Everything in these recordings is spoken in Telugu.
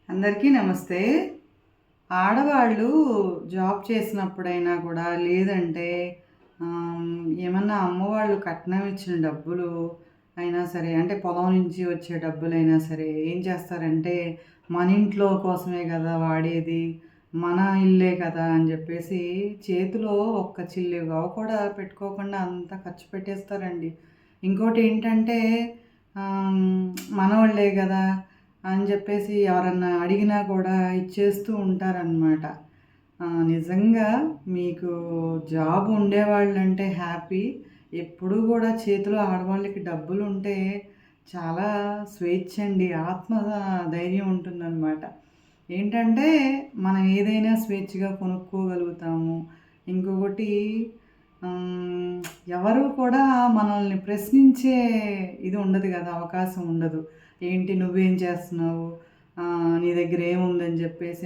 అందరికీ నమస్తే. ఆడవాళ్ళు జాబ్ చేసినప్పుడైనా కూడా లేదంటే ఏమన్నా అమ్మవాళ్ళు కట్నం ఇచ్చిన డబ్బులు అయినా సరే, అంటే పొలం నుంచి వచ్చే డబ్బులైనా సరే ఏం చేస్తారంటే, మన ఇంట్లో కోసమే కదా వాడేది, మన ఇల్లే కదా అని చెప్పేసి చేతిలో ఒక్క చిల్లి గవ్వ కూడా పెట్టుకోకుండా అంతా ఖర్చు పెట్టేస్తారండి. ఇంకోటేంటంటే ఆహ్, మనోళ్ళే గదా అని చెప్పేసి ఎవరన్నా అడిగినా కూడా ఇచ్చేస్తూ ఉంటారనమాట. నిజంగా మీకు జాబ్ ఉండేవాళ్ళంటే హ్యాపీ. ఎప్పుడూ గూడా చేతిలో ఆడవాళ్ళకి డబ్బులుంటే చాలా స్వేచ్ఛండి. ఆత్మ ధైర్యం ఉంటుందనమాట. ఏంటంటే మనం ఏదైనా స్వేచ్ఛగా కొనుక్కోగలుగుతాము. ఇంకొకటి హ్మ్, ఎవరు కూడా మనల్ని ప్రశ్నించే ఇది ఉండదు గదా! అవకాశం ఉండదు. ఏంటి నువ్వేం చేస్తున్నావు? నీ దగ్గర ఏముందని చెప్పేసి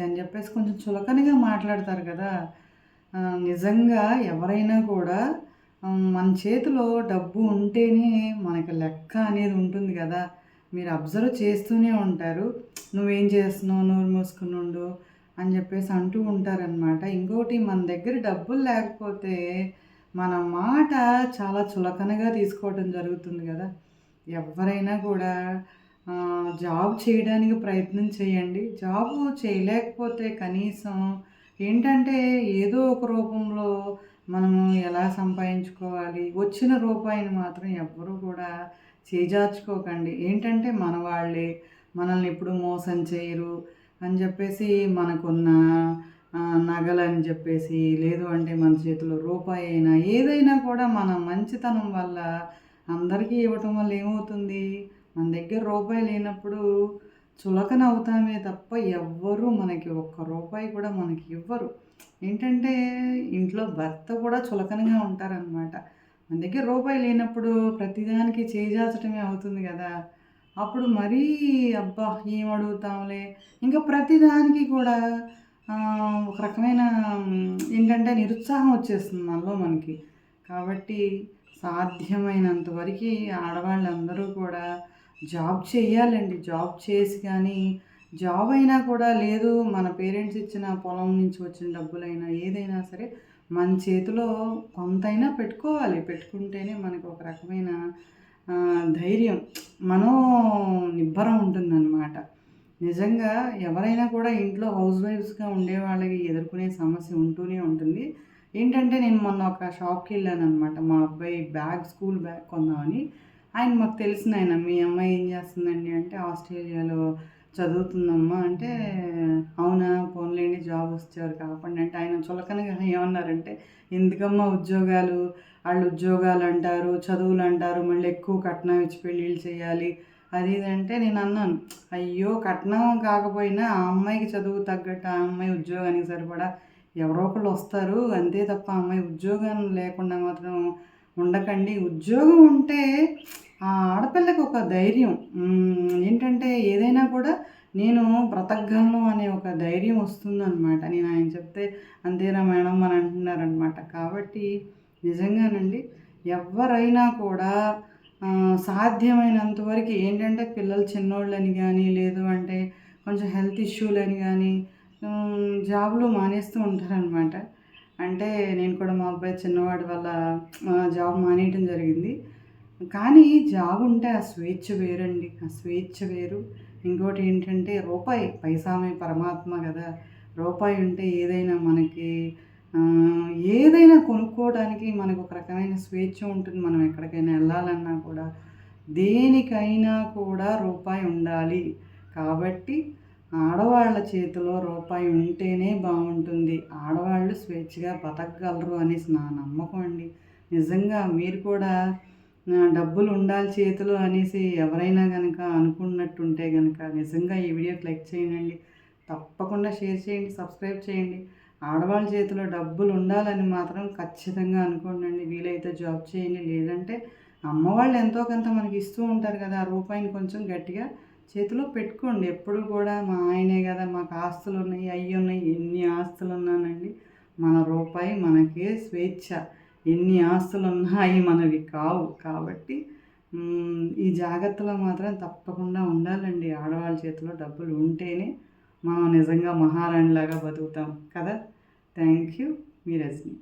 కొంచెం చులకనగా మాట్లాడతారు కదా! నిజంగా ఎవరైనా కూడా మన చేతిలో డబ్బు ఉంటేనే మనకి లెక్క అనేది ఉంటుంది గదా! మీరు అబ్జర్వ్ చేస్తూనే ఉంటారు. "నువ్వేం చేస్తున్నావు? నోరు మూసుకొని ఉండు" అని చెప్పేసి అంటూ ఉంటారనమాట. ఇంకోటి మన దగ్గర డబ్బులు లేకపోతే మన మాట చాలా చులకనగా తీసుకోవడం జరుగుతుంది గదా! ఎవ్వరైనా కూడా జాబ్ చేయడానికి ప్రయత్నం చేయండి. జాబు చేయలేకపోతే కనీసం ఏంటంటే ఏదో ఒక రూపంలో మనము ఎలా సంపాదించుకోవాలి, వచ్చిన రూపాయిని మాత్రం ఎవ్వరూ కూడా చేజార్చుకోకండి. ఏంటంటే మన వాళ్ళే, మనల్ని ఎప్పుడు మోసం చేయరు అని చెప్పేసి మనకున్న నగలని చెప్పేసి, లేదు అంటే మన చేతిలో రూపాయి అయినా ఏదైనా కూడా మన మంచితనం వల్ల అందరికీ ఇవ్వటం వల్ల ఏమవుతుంది, మన దగ్గర రూపాయి లేనప్పుడు చులకన అవుతామే తప్ప ఎవ్వరూ మనకి ఒక్క రూపాయి కూడా మనకి ఇవ్వరు. ఏంటంటే ఇంట్లో భర్త కూడా చులకనగా ఉంటారనమాట. మన దగ్గర రూపాయి లేనప్పుడు ప్రతిదానికి చేజార్చటమే అవుతుంది గదా! అప్పుడు మరీ అబ్బా! ఏం అడుగుతాంలే, ఇంకా ప్రతిదానికి కూడా ఒక రకమైన ఏంటంటే నిరుత్సాహం వచ్చేస్తుంది మనలో మనకి. కాబట్టి సాధ్యమైనంత వరకి ఆడవాళ్ళందరూ కూడా జాబ్ చేయాలండి. జాబ్ చేసి కానీ జాబ్ అయినా కూడా లేదు, మన పేరెంట్స్ ఇచ్చిన పొలం నుంచి వచ్చిన డబ్బులైనా ఏదైనా సరే మన చేతిలో కొంతైనా పెట్టుకోవాలి. పెట్టుకుంటేనే మనకు ఒక రకమైన ధైర్యం, నిబ్బరం ఉంటుందన్నమాట. నిజంగా ఎవరైనా కూడా ఇంట్లో హౌస్ వైఫ్స్‌గా ఉండేవాళ్ళకి ఎదుర్కొనే సమస్య ఉంటూనే ఉంటుంది. ఏంటంటే నేను మొన్న ఒక షాప్‌కి వెళ్ళాననమాట. మా అబ్బాయి స్కూల్ బ్యాగ్ కొందామని. ఆయన మాకు తెలిసినాయన. "మీ అమ్మాయి ఏం చేస్తుందండి?" అంటే "ఆస్ట్రేలియాలో చదువుతుందమ్మా" అంటే "అవునా? పోనీలెండి జాబ్ వస్తే ఎవరికి ఆపండి" అంటే ఆయన చులకనగా ఏమన్నారంటే "ఎందుకమ్మా ఉద్యోగాలు? ఆళ్ళు ఉద్యోగాలంటారు, చదువులంటారు, మళ్ళీ ఎక్కువ కట్నం ఇచ్చి పెళ్ళిళ్ళు చేయాలి" అది ఇది అంటే నేనన్నాను, అయ్యో! కట్నం కాకపోయినా ఆ అమ్మాయికి చదువుకు తగ్గట్టు, ఆ అమ్మాయి ఉద్యోగానికి సరిపడా ఎవరో ఒకళ్ళు వస్తారు. అంతే తప్ప ఆ అమ్మాయి ఉద్యోగం లేకుండా మాత్రం ఉండకండి. ఉద్యోగం ఉంటే ఆ ఆడపిల్లకి ఒక ధైర్యం, ఏంటంటే ఏదైనా కూడా నేను బ్రతకగలను అనే ఒక ధైర్యం వస్తుందనమాట. నేను ఆయన చెప్తే అంతేనా మేడం అని అంటున్నారనమాట. కాబట్టి నిజంగానండి ఎవ్వరైనా కూడా సాధ్యమైనంత వరకు ఏంటంటే పిల్లలు చిన్నోళ్ళని గానీ, లేదు అంటే కొంచెం హెల్త్ ఇష్యూలని గానీ జాబ్‌లు మానేస్తూ ఉంటారనమాట. అంటే నేను కూడా మా అబ్బాయి చిన్నవాడి వల్ల జాబ్ మానేయటం జరిగింది. కానీ జాబ్ ఉంటే ఆ స్వేచ్ఛ వేరండి. ఆ స్వేచ్ఛ వేరు. ఇంకోటి ఏంటంటే రూపాయి పైసామే పరమాత్మ గదా! రూపాయి ఉంటే ఏదైనా మనకి ఏదైనా కొనుక్కోవడానికి మనకు ఒక రకమైన స్వేచ్ఛ ఉంటుంది. మనం ఎక్కడికైనా ఎళ్ళాలన్నా కూడా, దేనికైనా కూడా రూపాయి ఉండాలి. కాబట్టి ఆడవాళ్ళ చేతిలో రూపాయి ఉంటేనే బావుంటుంది. ఆడవాళ్ళు స్వేచ్ఛగా బతకగలరు అనేసి నా నమ్మకం అండి. నిజంగా మీరు కూడా డబ్బులు ఉండాలి చేతిలో అనేసి ఎవరైనా గనక అనుకున్నట్టుంటే గనక నిజంగా ఈ వీడియోకి లైక్ చేయండి. తప్పకుండా షేర్ చేయండి, సబ్స్క్రైబ్ చేయండి. ఆడవాళ్ళ చేతిలో డబ్బులు ఉండాలని మాత్రం ఖచ్చితంగా అనుకోండి. వీలైతే జాబ్ చేయండి. లేదంటే అమ్మ వాళ్ళు ఎంతో కొంత మనకి ఇస్తూ ఉంటారు కదా! ఆ రూపాయిని కొంచెం గట్టిగా చేతిలో పెట్టుకోండి. ఎప్పుడు కూడా మా ఆయనే కదా మాకు ఆస్తులున్నాయి, అయ్యున్నాయి, ఎన్ని ఆస్తులున్నానండి, మన రూపాయి మనకే స్వేచ్ఛ. ఎన్ని ఆస్తులున్నా అయి మనవి కావు. కాబట్టి ఈ జాగ్రత్తలో మాత్రం తప్పకుండా ఉండాలండి. ఆడవాళ్ళ చేతిలో డబ్బులు ఉంటేనే మనం నిజంగా మహారాణిలాగా బతుకుతాం కదా. Thank you. మీ రజని.